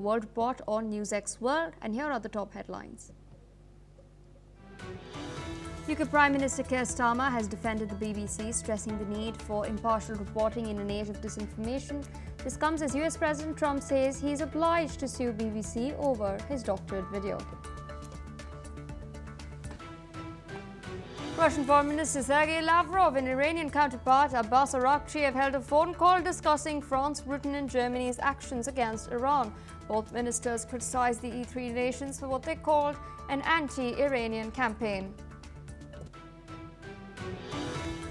World Report on NewsX World, and here are the top headlines. UK Prime Minister Keir Starmer has defended the BBC, stressing the need for impartial reporting in an age of disinformation. This comes as US President Trump says he is obliged to sue BBC over his doctored video. Russian Foreign Minister Sergei Lavrov and Iranian counterpart Abbas Araghchi have held a phone call discussing France, Britain and Germany's actions against Iran. Both ministers criticized the E3 nations for what they called an anti-Iranian campaign.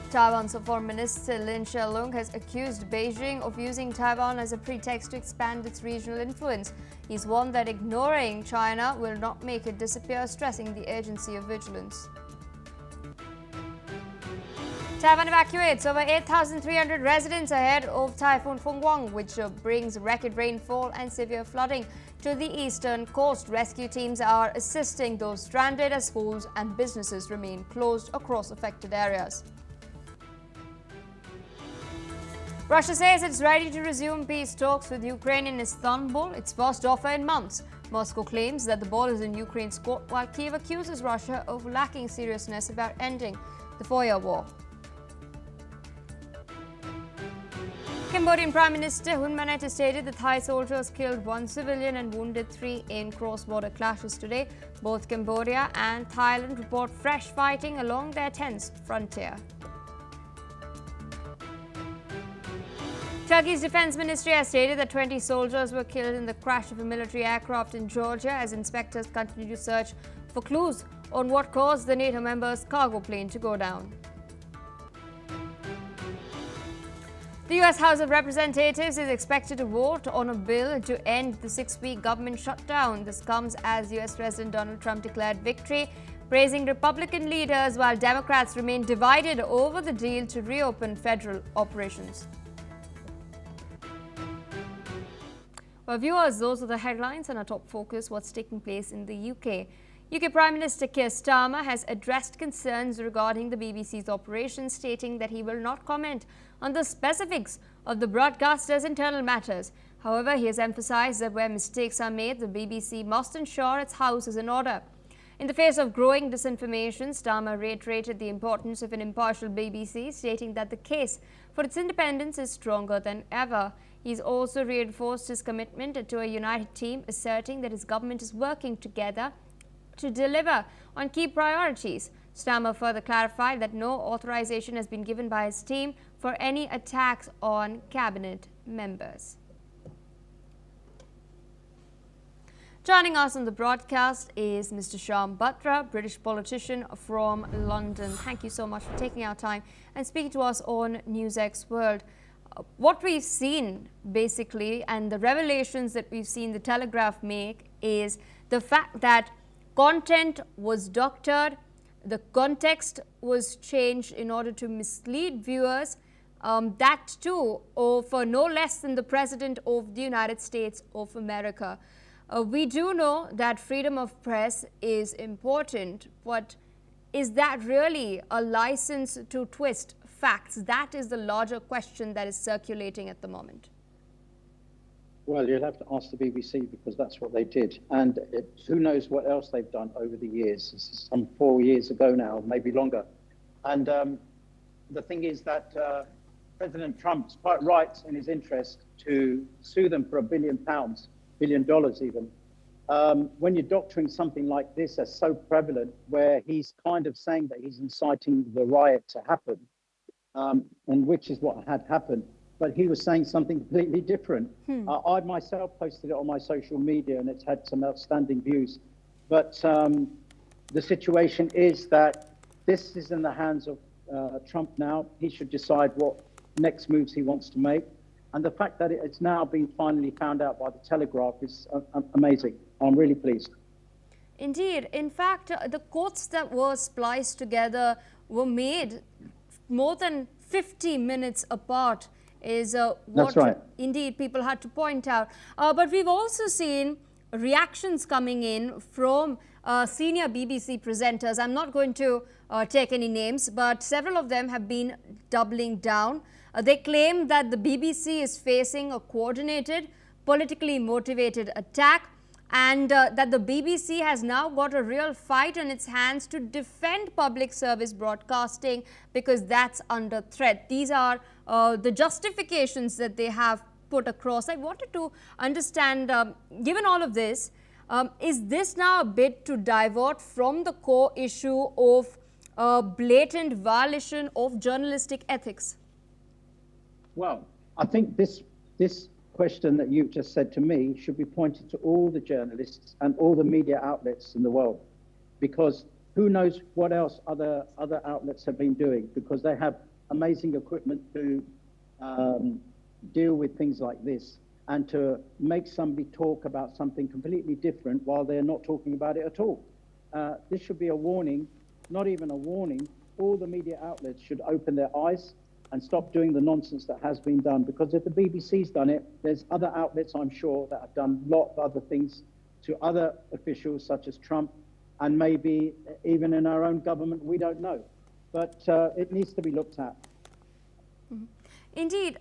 Taiwan's Foreign Minister Lin Shelung has accused Beijing of using Taiwan as a pretext to expand its regional influence. He's warned that ignoring China will not make it disappear, stressing the urgency of vigilance. Taiwan evacuates over 8,300 residents ahead of Typhoon Fengguang, which brings record rainfall and severe flooding to the eastern coast. Rescue teams are assisting those stranded as schools and businesses remain closed across affected areas. Russia says it's ready to resume peace talks with Ukraine in Istanbul, its first offer in months. Moscow claims that the ball is in Ukraine's court, while Kiev accuses Russia of lacking seriousness about ending the 4-year war. Cambodian Prime Minister Hun Manet has stated that Thai soldiers killed 1 civilian and wounded 3 in cross-border clashes today. Both Cambodia and Thailand report fresh fighting along their tense frontier. Turkey's defense ministry has stated that 20 soldiers were killed in the crash of a military aircraft in Georgia as inspectors continue to search for clues on what caused the NATO members' cargo plane to go down. The U.S. House of Representatives is expected to vote on a bill to end the 6-week government shutdown. This comes as U.S. President Donald Trump declared victory, praising Republican leaders while Democrats remain divided over the deal to reopen federal operations. Well, viewers, those are the headlines and our top focus, what's taking place in the UK. UK Prime Minister Keir Starmer has addressed concerns regarding the BBC's operation, stating that he will not comment on the specifics of the broadcaster's internal matters. However, he has emphasized that where mistakes are made, the BBC must ensure its house is in order. In the face of growing disinformation, Starmer reiterated the importance of an impartial BBC, stating that the case for its independence is stronger than ever. He's also reinforced his commitment to a united team, asserting that his government is working together to deliver on key priorities. Starmer further clarified that no authorization has been given by his team for any attacks on cabinet members. Joining us on the broadcast is Mr. Shyam Batra, British politician from London. Thank you so much for taking our time and speaking to us on NewsX World. What we've seen basically, and the revelations that we've seen the Telegraph make, is the fact that content was doctored, the context was changed in order to mislead viewers, that too for no less than the President of the United States of America. We do know that freedom of press is important, but is that really a license to twist facts? That is the larger question that is circulating at the moment. Well, you'll have to ask the BBC because that's what they did. And who knows what else they've done over the years. This is some 4 years ago now, maybe longer. And the thing is that President Trump's quite right in his interest to sue them for £1 billion, $1 billion even. When you're doctoring something like this that's so prevalent, where he's kind of saying that he's inciting the riot to happen, and which is what had happened. But he was saying something completely different. I myself posted it on my social media and it's had some outstanding views. But the situation is that this is in the hands of Trump now. He should decide what next moves he wants to make. And the fact that it's now been finally found out by the Telegraph is amazing. I'm really pleased. Indeed. In fact, the quotes that were spliced together were made more than 50 minutes apart. Is what right. Indeed people had to point out. But we've also seen reactions coming in from senior BBC presenters. I'm not going to take any names, but several of them have been doubling down. They claim that the BBC is facing a coordinated politically motivated attack, and that the BBC has now got a real fight on its hands to defend public service broadcasting because that's under threat. These are the justifications that they have put across. I wanted to understand, given all of this, is this now a bid to divert from the core issue of blatant violation of journalistic ethics? Well, I think this question that you've just said to me should be pointed to all the journalists and all the media outlets in the world, because who knows what else other outlets have been doing, because they have amazing equipment to deal with things like this and to make somebody talk about something completely different while they're not talking about it at all. This should be a warning, not even a warning. All the media outlets should open their eyes and stop doing the nonsense that has been done, because if the BBC's done it, there's other outlets, I'm sure, that have done a lot of other things to other officials such as Trump, and maybe even in our own government, we don't know. But it needs to be looked at. Indeed.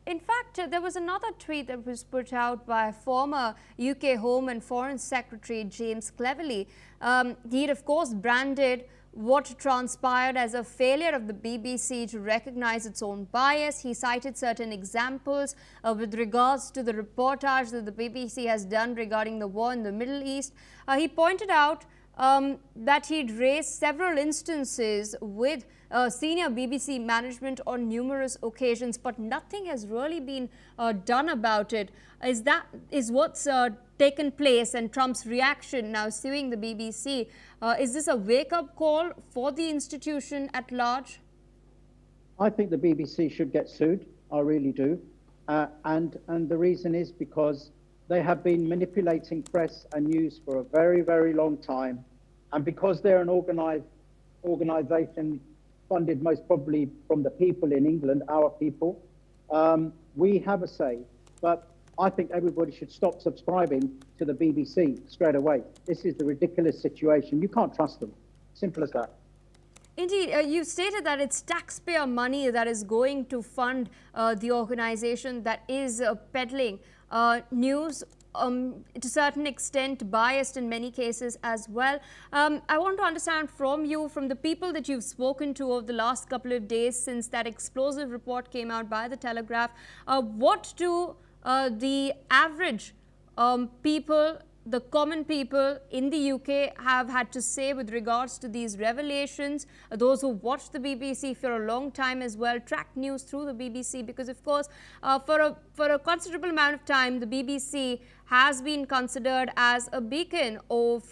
In fact, there was another tweet that was put out by former UK Home and Foreign Secretary James Cleverly. He'd, of course, branded what transpired as a failure of the BBC to recognize its own bias. He cited certain examples with regards to the reportage that the BBC has done regarding the war in the Middle East. He pointed out that he'd raised several instances with senior BBC management on numerous occasions, but nothing has really been done about it. Is what's taken place, and Trump's reaction now suing the BBC, is this a wake-up call for the institution at large? I think the BBC should get sued. I really do. And the reason is because they have been manipulating press and news for a very, very long time. And because they're an organization funded most probably from the people in England, our people, we have a say. But I think everybody should stop subscribing to the BBC straight away. This is the ridiculous situation. You can't trust them. Simple as that. Indeed, you stated that it's taxpayer money that is going to fund the organization that is peddling news to a certain extent biased in many cases as well. I want to understand from you, from the people that you've spoken to over the last couple of days since that explosive report came out by the Telegraph, what do the average people, the common people in the UK have had to say with regards to these revelations, those who watched the BBC for a long time as well, track news through the BBC, because of course for a considerable amount of time the BBC has been considered as a beacon of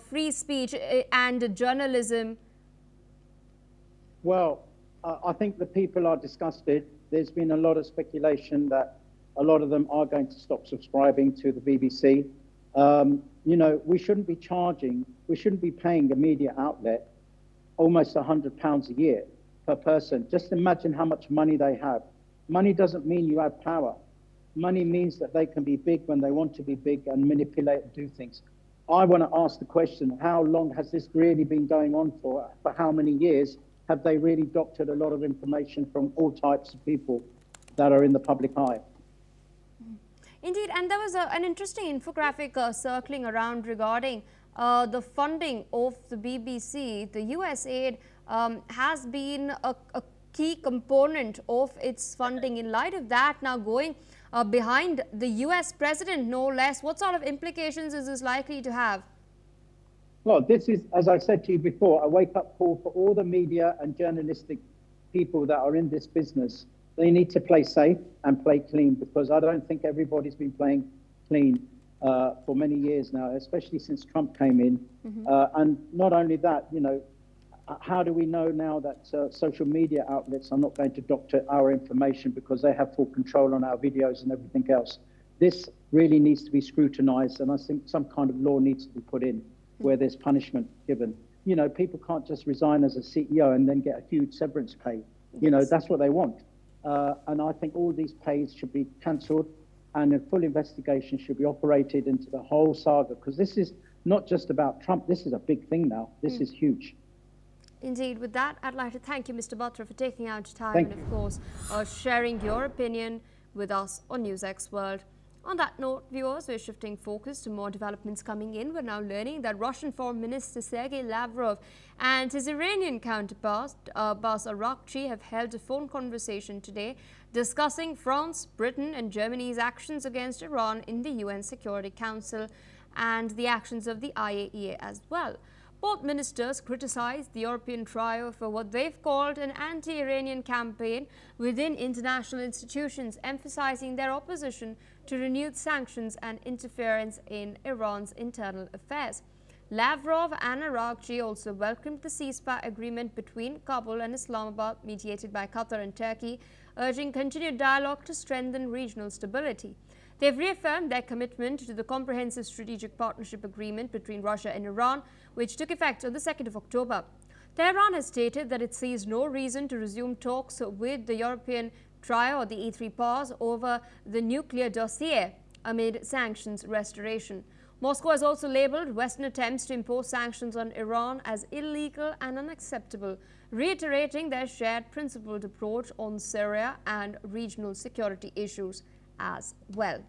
free speech and journalism? Well, I think the people are disgusted. There's been a lot of speculation that a lot of them are going to stop subscribing to the BBC. You know, we shouldn't be paying a media outlet almost £100 a year per person. Just imagine how much money they have. Money doesn't mean you have power. Money means that they can be big when they want to be big and manipulate and do things. I want to ask the question, how long has this really been going on for how many years? Have they really doctored a lot of information from all types of people that are in the public eye? Indeed, and there was an interesting infographic circling around regarding the funding of the BBC. The US aid has been a key component of its funding. In light of that, now going behind the US president, no less, what sort of implications is this likely to have? Well, this is, as I said to you before, a wake-up call for all the media and journalistic people that are in this business. They need to play safe and play clean, because I don't think everybody's been playing clean for many years now, especially since Trump came in. And not only that, you know, how do we know now that social media outlets are not going to doctor our information because they have full control on our videos and everything else? This really needs to be scrutinized, and I think some kind of law needs to be put in where there's punishment given. You know, people can't just resign as a CEO and then get a huge severance pay. You know, that's what they want. And I think all these pays should be cancelled, and a full investigation should be operated into the whole saga, because this is not just about Trump. This is a big thing now. This is huge. Indeed. With that, I'd like to thank you, Mr. Batra, for taking out time and, of course, sharing your opinion with us on NewsX World. On that note, viewers, we're shifting focus to more developments coming in. We're now learning that Russian Foreign Minister Sergei Lavrov and his Iranian counterpart, Abbas Araghchi, have held a phone conversation today discussing France, Britain and Germany's actions against Iran in the UN Security Council and the actions of the IAEA as well. Both ministers criticized the European trio for what they've called an anti-Iranian campaign within international institutions, emphasizing their opposition to renewed sanctions and interference in Iran's internal affairs. Lavrov and Araghchi also welcomed the ceasefire agreement between Kabul and Islamabad, mediated by Qatar and Turkey, urging continued dialogue to strengthen regional stability. They've reaffirmed their commitment to the Comprehensive Strategic Partnership Agreement between Russia and Iran, which took effect on the 2nd of October. Tehran has stated that it sees no reason to resume talks with the European trio or the E3 powers over the nuclear dossier amid sanctions restoration. Moscow has also labelled Western attempts to impose sanctions on Iran as illegal and unacceptable, reiterating their shared principled approach on Syria and regional security issues as well.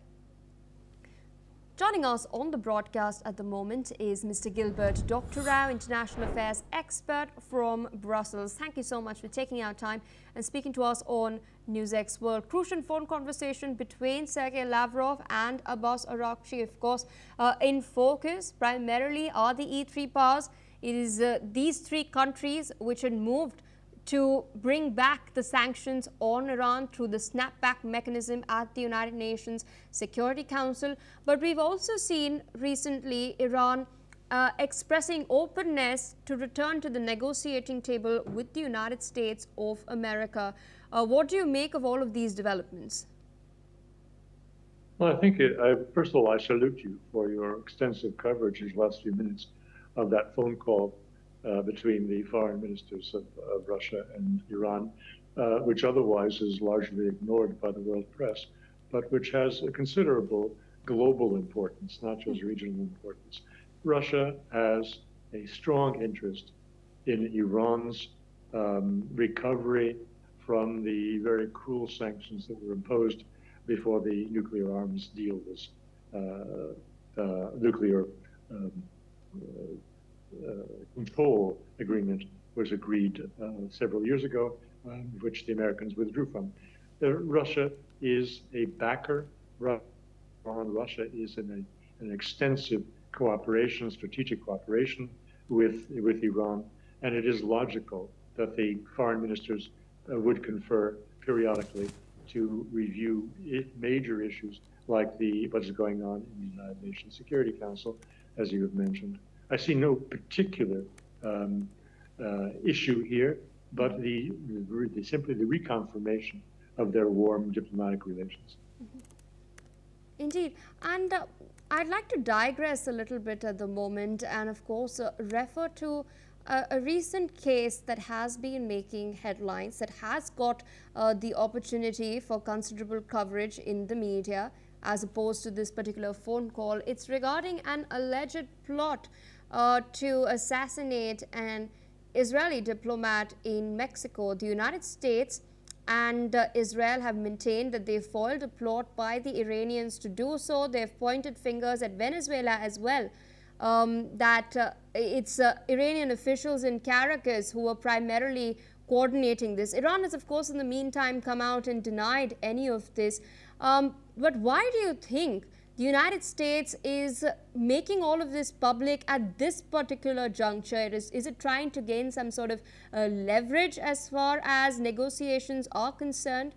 Joining us on the broadcast at the moment is Mr. Gilbert Dr. Rao, International Affairs expert from Brussels. Thank you so much for taking our time and speaking to us on NewsX World. Crucial phone conversation between Sergei Lavrov and Abbas Araghchi, of course, in focus primarily are the E3 powers. It is these three countries which had moved to bring back the sanctions on Iran through the snapback mechanism at the United Nations Security Council. But we've also seen recently Iran expressing openness to return to the negotiating table with the United States of America. What do you make of all of these developments? Well, I think, first of all, I salute you for your extensive coverage these last few minutes of that phone call between the foreign ministers of Russia and Iran, which otherwise is largely ignored by the world press, but which has a considerable global importance, not just regional importance. Russia has a strong interest in Iran's recovery from the very cruel sanctions that were imposed before the nuclear arms deal was nuclear control agreement was agreed several years ago, which the Americans withdrew from. Russia is a backer. Russia is in an extensive cooperation, strategic cooperation with Iran, and it is logical that the foreign ministers would confer periodically to review major issues like what is going on in the United Nations Security Council, as you have mentioned. I see no particular issue here, but simply the reconfirmation of their warm diplomatic relations. Indeed. And I'd like to digress a little bit at the moment and, of course, refer to a recent case that has been making headlines, that has got the opportunity for considerable coverage in the media, as opposed to this particular phone call. It's regarding an alleged plot to assassinate an Israeli diplomat in Mexico. The United States and Israel have maintained that they foiled a plot by the Iranians to do so. They've pointed fingers at Venezuela as well, that it's Iranian officials in Caracas who were primarily coordinating this. Iran has, of course, in the meantime come out and denied any of this. But why do you think the United States is making all of this public at this particular juncture? Is it trying to gain some sort of leverage as far as negotiations are concerned?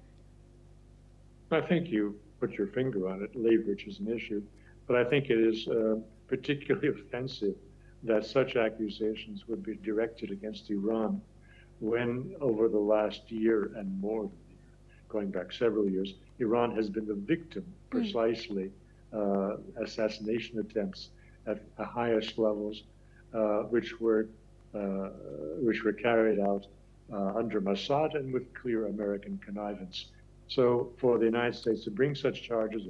I think you put your finger on it. Leverage is an issue, but I think it is particularly offensive that such accusations would be directed against Iran when over the last year and more, going back several years, Iran has been the victim precisely assassination attempts at the highest levels, which were carried out under Mossad and with clear American connivance. So for the United States to bring such charges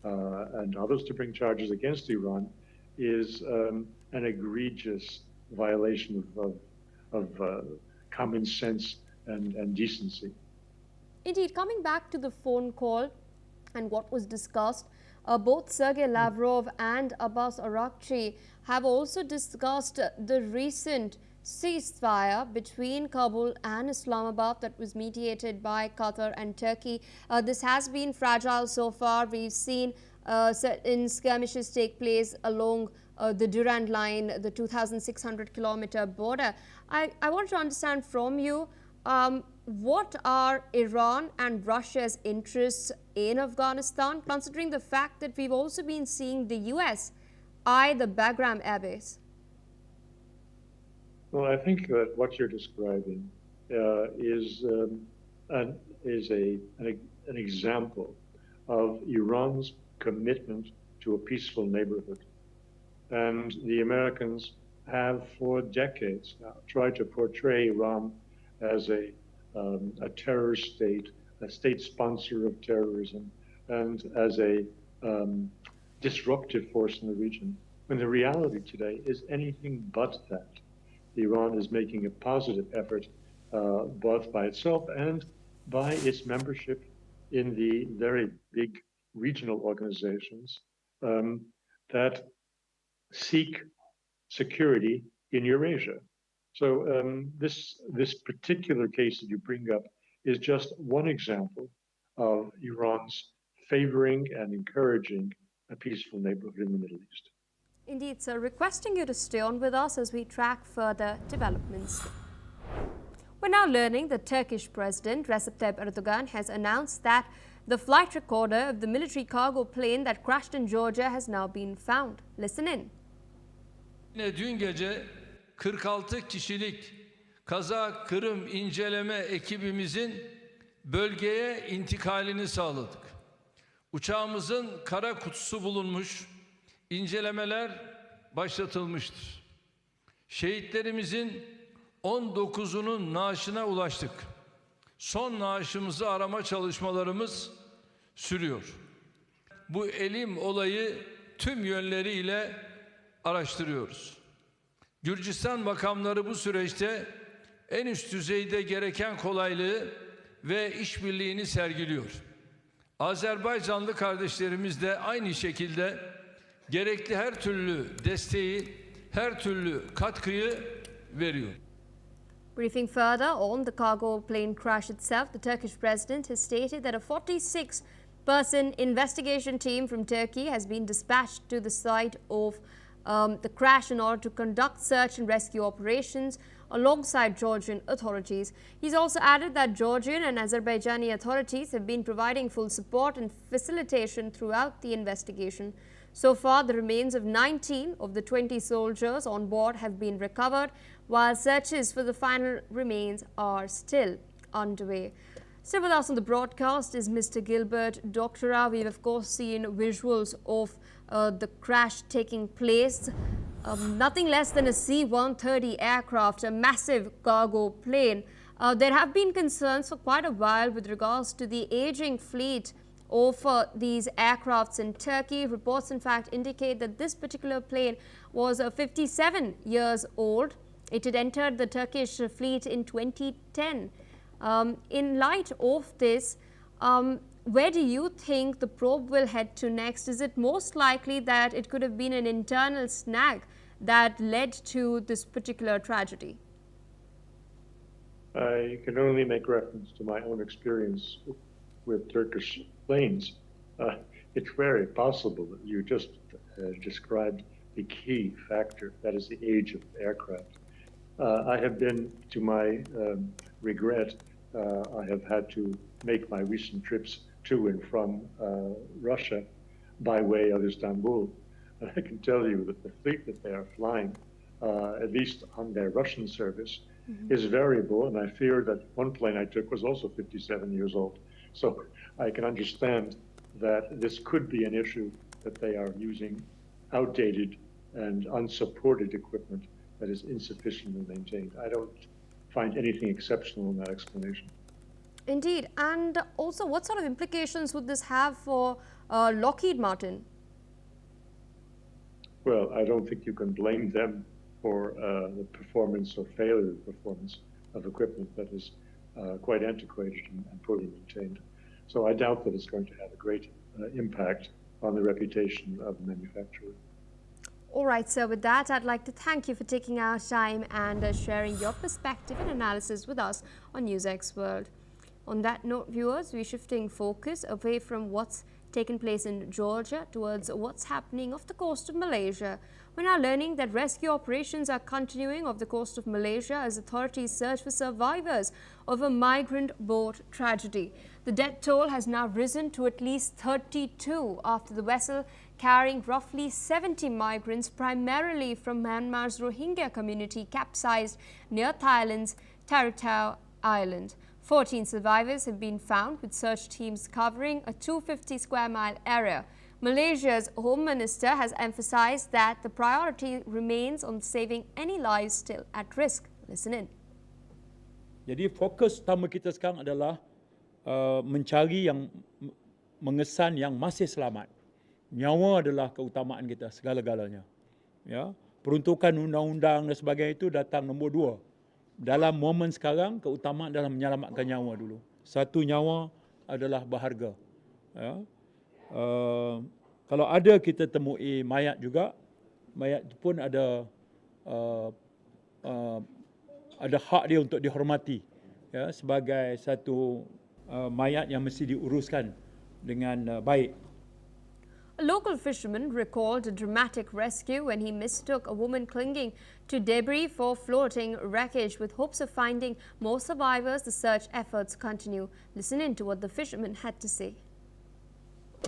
and others to bring charges against Iran is an egregious violation of common sense and decency. Indeed, coming back to the phone call and what was discussed, both Sergei Lavrov and Abbas Araghchi have also discussed the recent ceasefire between Kabul and Islamabad that was mediated by Qatar and Turkey. This has been fragile so far. We've seen certain skirmishes take place along the Durand line, the 2,600-kilometer border. I want to understand from you, what are Iran and Russia's interests in Afghanistan, considering the fact that we've also been seeing the US eye the Bagram Air Base? Well, I think that what you're describing is an example of Iran's commitment to a peaceful neighborhood. And the Americans have for decades now tried to portray Iran as a terror state, a state sponsor of terrorism, and as a disruptive force in the region, when the reality today is anything but that. Iran is making a positive effort both by itself and by its membership in the very big regional organizations that seek security in Eurasia. So this particular case that you bring up is just one example of Iran's favoring and encouraging a peaceful neighborhood in the Middle East. Indeed, sir. Requesting you to stay on with us as we track further developments. We're now learning that Turkish President Recep Tayyip Erdogan has announced that the flight recorder of the military cargo plane that crashed in Georgia has now been found. Listen in. Dün gece 46 kişilik kaza Kırım inceleme ekibimizin bölgeye intikalini sağladık. Uçağımızın kara kutusu bulunmuş, incelemeler başlatılmıştır. Şehitlerimizin 19'unun naaşına ulaştık. Son naaşımızı arama çalışmalarımız sürüyor. Bu elim olayı tüm yönleriyle araştırıyoruz. Gürcistan makamları bu süreçte en üst düzeyde gereken kolaylığı ve işbirliğini sergiliyor. Azerbaycanlı kardeşlerimiz de aynı şekilde gerekli her türlü desteği, her türlü katkıyı veriyor. Briefing further on the cargo plane crash itself, the Turkish president has stated that a 46-person investigation team from Turkey has been dispatched to the site of the crash in order to conduct search and rescue operations alongside Georgian authorities. He's also added that Georgian and Azerbaijani authorities have been providing full support and facilitation throughout the investigation. So far, the remains of 19 of the 20 soldiers on board have been recovered, while searches for the final remains are still underway. Still with us on the broadcast is Mr. Gilbert Doctora. We've of course seen visuals of the crash taking place. Nothing less than a C-130 aircraft, a massive cargo plane. There have been concerns for quite a while with regards to the aging fleet of these aircrafts in Turkey. Reports in fact indicate that this particular plane was 57 years old. It had entered the Turkish fleet in 2010. In light of this, where do you think the probe will head to next? Is it most likely that it could have been an internal snag that led to this particular tragedy? I can only make reference to my own experience with Turkish planes. It's very possible that you just described the key factor, that is the age of aircraft. I have been, to my regret, I have had to make my recent trips to and from Russia by way of Istanbul. And I can tell you that the fleet that they are flying, at least on their Russian service, is variable. And I fear that one plane I took was also 57 years old. So I can understand that this could be an issue that they are using outdated and unsupported equipment that is insufficiently maintained. I don't find anything exceptional in that explanation. Indeed. And also, what sort of implications would this have for Lockheed Martin? Well, I don't think you can blame them for the performance or failure of performance of equipment that is quite antiquated and poorly maintained. So I doubt that it's going to have a great impact on the reputation of the manufacturer. All right, sir, with that, I'd like to thank you for taking our time and sharing your perspective and analysis with us on NewsX World. On that note, viewers, we're shifting focus away from what's taken place in Georgia towards what's happening off the coast of Malaysia. We're now learning that rescue operations are continuing off the coast of Malaysia as authorities search for survivors of a migrant boat tragedy. The death toll has now risen to at least 32 after the vessel carrying roughly 70 migrants, primarily from Myanmar's Rohingya community, capsized near Thailand's Taratau Island. 14 survivors have been found, with search teams covering a 250 square mile area. Malaysia's Home Minister has emphasized that the priority remains on saving any lives still at risk. Listen in. Jadi fokus utama kita sekarang adalah mencari yang mengesan yang masih selamat. Nyawa adalah keutamaan kita segala-galanya. Ya, peruntukan undang-undang dan sebagainya itu datang nombor 2. Dalam momen sekarang, keutamaan adalah menyelamatkan nyawa dulu. Satu nyawa adalah berharga. Ya. Kalau ada kita temui mayat juga, mayat itu pun ada hak dia untuk dihormati, ya, sebagai satu mayat yang mesti diuruskan dengan baik. A local fisherman recalled a dramatic rescue when he mistook a woman clinging to debris for floating wreckage. With hopes of finding more survivors, the search efforts continue. Listen in to what the fisherman had to say.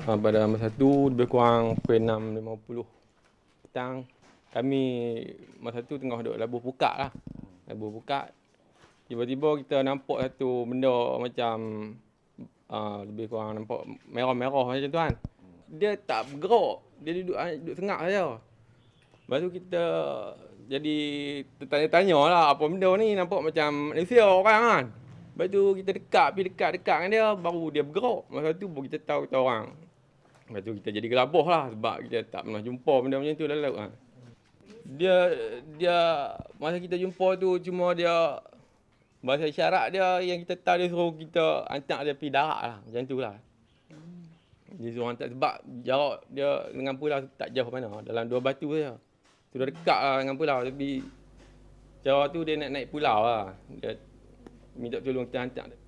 Pada masa tu lebih kurang pukul 6.50 petang, kami masa tu tengah duduk labuh pukak lah. Labuh pukak, tiba-tiba kita nampak satu benda macam lebih kurang nampak merah-merah macam tu kan. Dia tak bergerak, dia duduk sengak saja. Lepas tu kita jadi tertanya-tanya lah, apa benda ni, nampak macam manusia orang kan. Lepas tu kita dekat dengan dia, baru dia bergerak. Masa tu baru kita tahu kita orang. Lepas tu kita jadi gelabah lah, sebab kita tak pernah jumpa benda macam tu dalam laut kan. Dia masa kita jumpa tu, cuma dia bahasa isyarat dia yang kita tahu, dia suruh kita hantar dia pergi darat lah, macam tu lah. Dia suruh hantar sebab jarak dia dengan pulau tak jauh mana, dalam 2 batu saja. Sudah dekat lah dengan pulau, tapi cara tu dia nak naik pulau lah. Dia minta tolong kita hantar dia.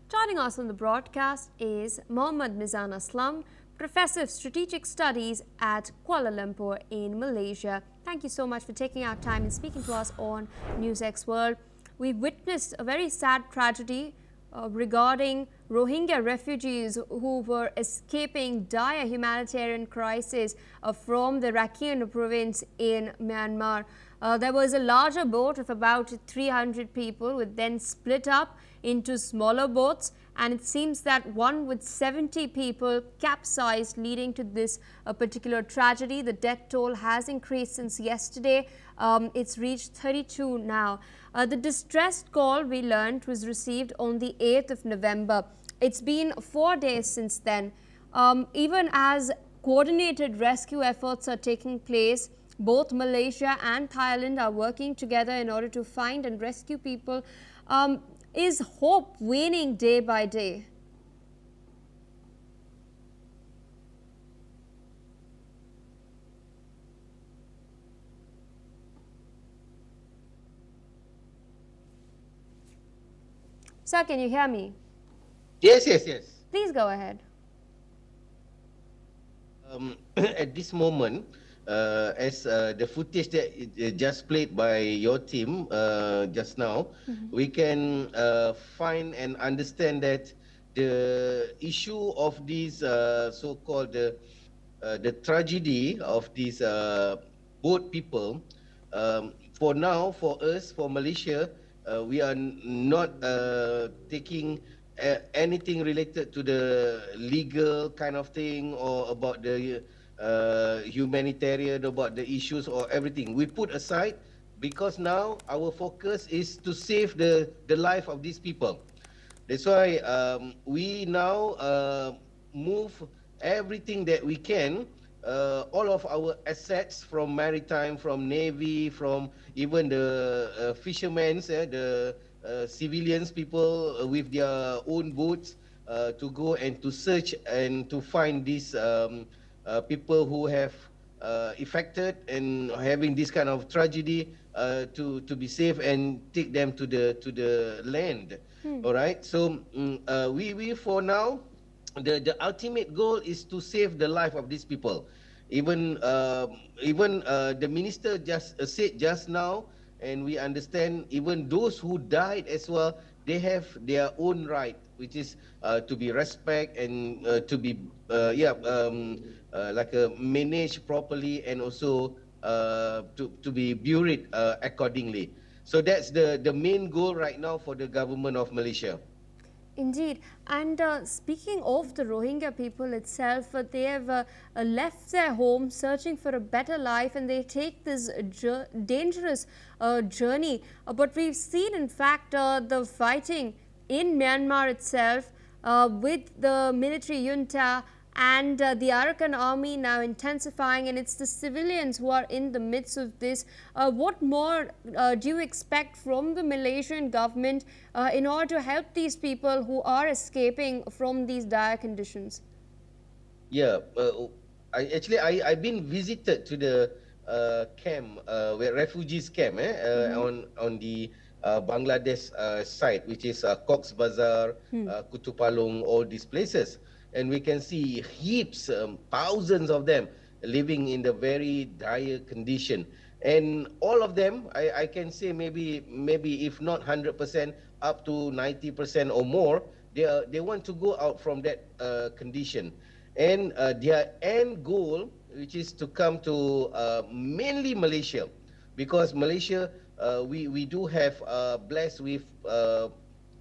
Joining us on the broadcast is Mohammad Mizan Aslam, Professor of Strategic Studies at Kuala Lumpur in Malaysia. Thank you so much for taking our time and speaking to us on NewsX World. We've witnessed a very sad tragedy regarding Rohingya refugees who were escaping dire humanitarian crisis from the Rakhine province in Myanmar. There was a larger boat of about 300 people, which then split up into smaller boats, and it seems that one with 70 people capsized, leading to this particular tragedy. The death toll has increased since yesterday. It's reached 32 now. The distressed call, we learned, was received on the 8th of November. It's been 4 days since then. Even as coordinated rescue efforts are taking place, both Malaysia and Thailand are working together in order to find and rescue people. Is hope waning day by day? Sir, can you hear me? Yes. Please go ahead. At this moment, as the footage that just played by your team just now, we can find and understand that the issue of this so-called the tragedy of these boat people, for now, for us, for Malaysia, we are not taking anything related to the legal kind of thing or about the humanitarian, about the issues or everything. We put aside because now our focus is to save the life of these people. That's why we now move everything that we can, all of our assets from maritime, from navy, from even the fishermen, the civilians, people with their own boats. to go and to search and to find these people who have affected and having this kind of tragedy to be safe and take them to the land. All right. So we for now, the ultimate goal is to save the life of these people. Even the minister just said just now, and we understand even those who died as well, they have their own right, which is to be respect and to be managed properly, and also to be buried accordingly. So that's the main goal right now for the government of Malaysia. Indeed. And speaking of the Rohingya people itself, they have left their home searching for a better life, and they take this dangerous journey. But we've seen, in fact, the fighting in Myanmar itself with the military junta and the Arakan army now intensifying, and it's the civilians who are in the midst of this. What more do you expect from the Malaysian government in order to help these people who are escaping from these dire conditions? Yeah, I've been visited to the camp, where refugees camp, on the Bangladesh side, which is Cox's Bazar, Kutupalong, all these places. And we can see heaps, thousands of them living in the very dire condition. And all of them, I can say maybe if not 100%, up to 90% or more, they want to go out from that condition. And their end goal, which is to come to mainly Malaysia, because Malaysia, we do have blessed with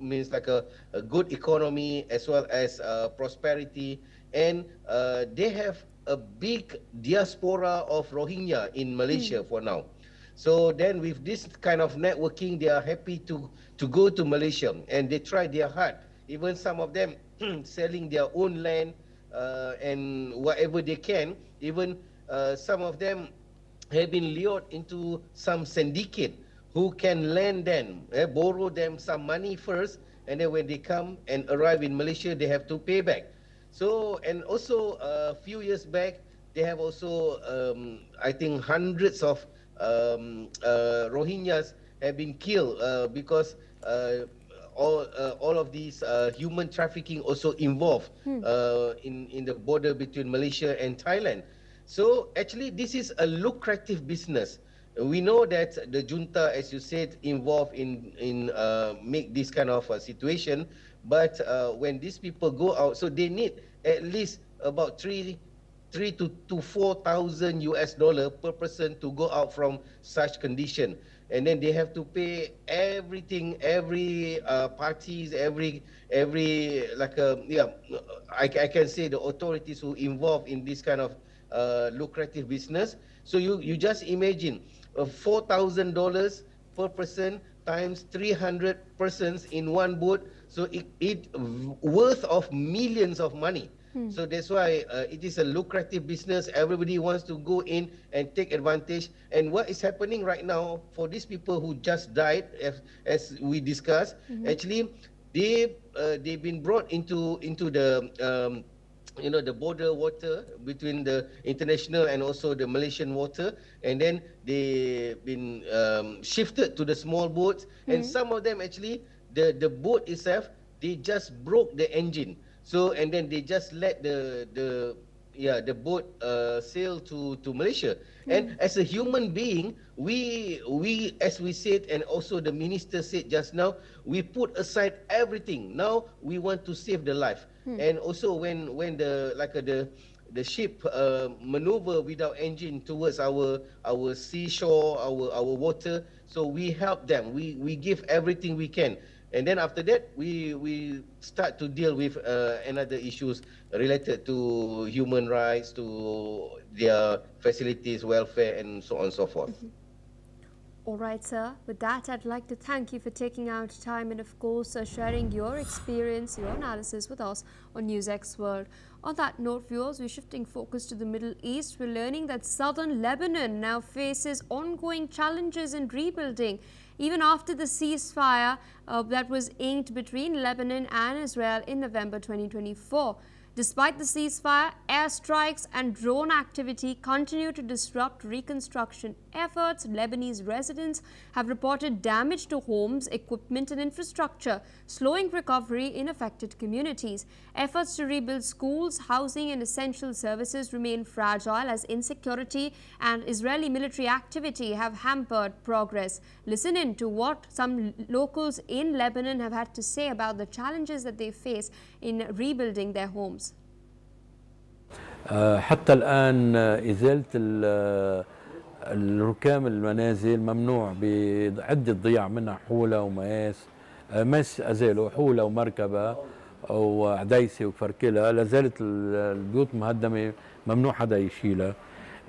means like a good economy as well as prosperity, and they have a big diaspora of Rohingya in Malaysia for now. So then with this kind of networking, they are happy to go to Malaysia, and they try their hard. Even some of them selling their own land and whatever they can. Even some of them have been lured into some syndicate who can lend them, borrow them some money first, and then when they come and arrive in Malaysia, they have to pay back. So, and also a few years back, they have also, I think, hundreds of Rohingyas have been killed because all of these human trafficking also involved in the border between Malaysia and Thailand. So actually, this is a lucrative business. We know that the junta, as you said, involved in make this kind of situation. But when these people go out, so they need at least about $3,000 to $4,000 per person to go out from such condition. And then they have to pay everything, every parties, every like I can say the authorities who involved in this kind of lucrative business. So you just imagine $4,000 per person times 300 persons in one boat, so it worth of millions of money. So that's why it is a lucrative business. Everybody wants to go in and take advantage. And what is happening right now for these people who just died, as we discussed, actually they've been brought into the the border water between the international and also the Malaysian water, and then they've been shifted to the small boats, and some of them actually the boat itself, they just broke the engine. So and then they just let the boat sail to Malaysia. And as a human being, we as we said, and also the minister said just now, we put aside everything. Now we want to save the life. And also when the ship maneuver without engine towards our seashore, our water, so we help them. We give everything we can. And then after that, we start to deal with another issues related to human rights, to their facilities, welfare, and so on and so forth. All right, sir. With that, I'd like to thank you for taking out time and, of course, sharing your experience, your analysis with us on NewsX World. On that note, viewers, we're shifting focus to the Middle East. We're learning that southern Lebanon now faces ongoing challenges in rebuilding. even after the ceasefire that was inked between Lebanon and Israel in November 2024. Despite the ceasefire, airstrikes and drone activity continue to disrupt reconstruction efforts. Lebanese residents have reported damage to homes, equipment and infrastructure, slowing recovery in affected communities. Efforts to rebuild schools, housing and essential services remain fragile as insecurity and Israeli military activity have hampered progress. Listen in to what some locals in Lebanon have had to say about the challenges that they face in rebuilding their homes. حتى الآن إزالة الركام المنازل ممنوع بعدة ضياع منها حولة ومقاس مس أزالوا حولة ومركبة وعديسة وفركلة. لازالت البيوت مهدمة ممنوع حدا يشيلها،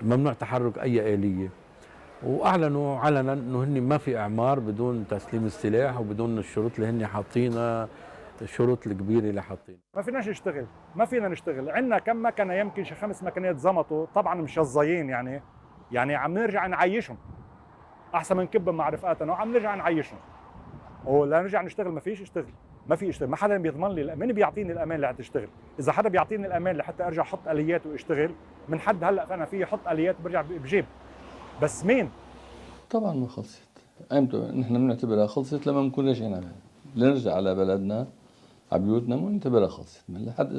ممنوع تحرك أي آلية. وأعلنوا علنا أنه هن ما في إعمار بدون تسليم السلاح وبدون الشروط اللي هن حاطينها، الشروط الكبيرة اللي حاطينها. ما فيناش نشتغل، ما فينا نشتغل، عندنا كم مكنه يمكن 5 مكنات زمطوا، طبعا مشظيين يعني عم نرجع نعيشهم احسن من كب مع رفقاتنا وعم نرجع نعيشهم. ولا نرجع نشتغل ما فيش اشتغل، ما في اشتغل، ما حدا بيضمن لي، مين بيعطيني الامان لحتى اشتغل؟ اذا حدا بيعطيني الامان لحتى ارجع احط اليات واشتغل من حد هلا فانا في احط اليات برجع بجيب، بس مين؟ طبعا ما خلصت، ايمتى نحن بنعتبرها خلصت لما نكون راجعين على بلدنا، نرجع على بلدنا على بيوتنا ونعتبرها خلصت من لحد